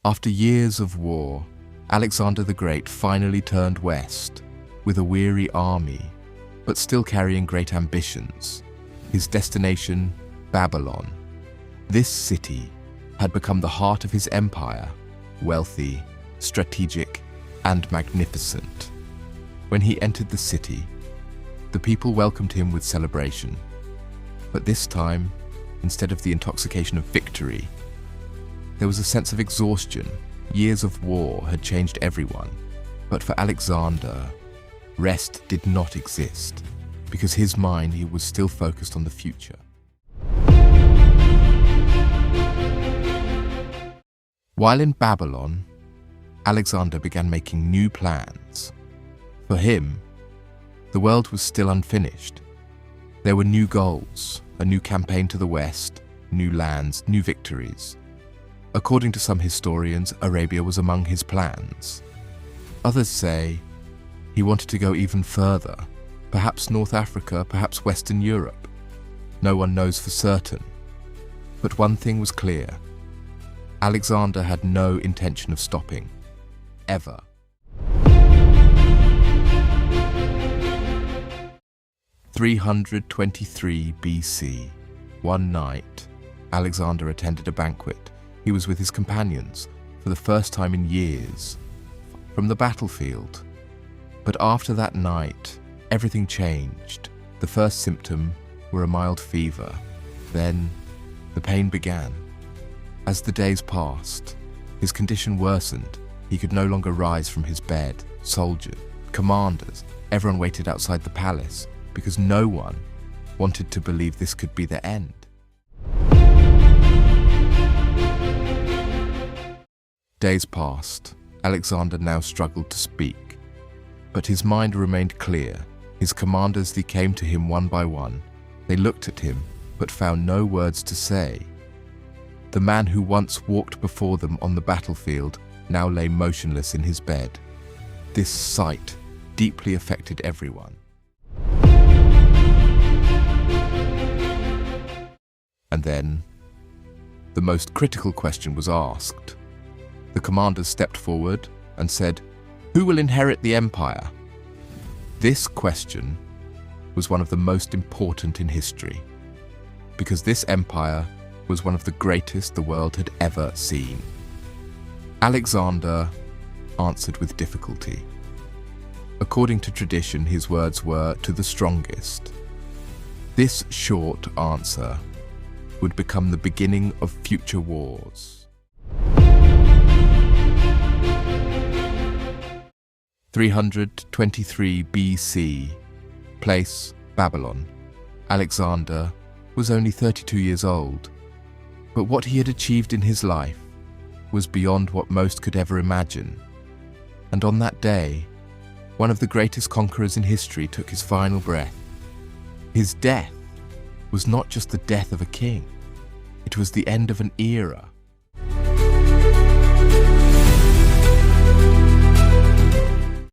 After years of war, Alexander the Great finally turned west with a weary army, but still carrying great ambitions. His destination, Babylon. This city had become the heart of his empire, wealthy, strategic, and magnificent. When he entered the city, the people welcomed him with celebration. But this time, instead of the intoxication of victory, there was a sense of exhaustion. Years of war had changed everyone. But for Alexander, rest did not exist, because his mind was still focused on the future. While in Babylon, Alexander began making new plans. For him, the world was still unfinished. There were new goals, a new campaign to the west, new lands, new victories. According to some historians, Arabia was among his plans. Others say he wanted to go even further, perhaps North Africa, perhaps Western Europe. No one knows for certain. But one thing was clear. Alexander had no intention of stopping, ever. (323 BC). One night, Alexander attended a banquet. He was with his companions for the first time in years, from the battlefield. But after that night, everything changed. The first symptom were a mild fever. Then, the pain began. As the days passed, his condition worsened. He could no longer rise from his bed. Soldiers, commanders, everyone waited outside the palace because no one wanted to believe this could be the end. Days passed. Alexander now struggled to speak, but his mind remained clear. His commanders, they came to him one by one. They looked at him, but found no words to say. The man who once walked before them on the battlefield now lay motionless in his bed. This sight deeply affected everyone. And then, the most critical question was asked. The commanders stepped forward and said, "Who will inherit the empire?" This question was one of the most important in history, because this empire was one of the greatest the world had ever seen. Alexander answered with difficulty. According to tradition, his words were, "To the strongest." This short answer would become the beginning of future wars. 323 BC. Place, Babylon. Alexander was only 32 years old, but what he had achieved in his life was beyond what most could ever imagine. And on that day, one of the greatest conquerors in history took his final breath. His death was not just the death of a king, it was the end of an era.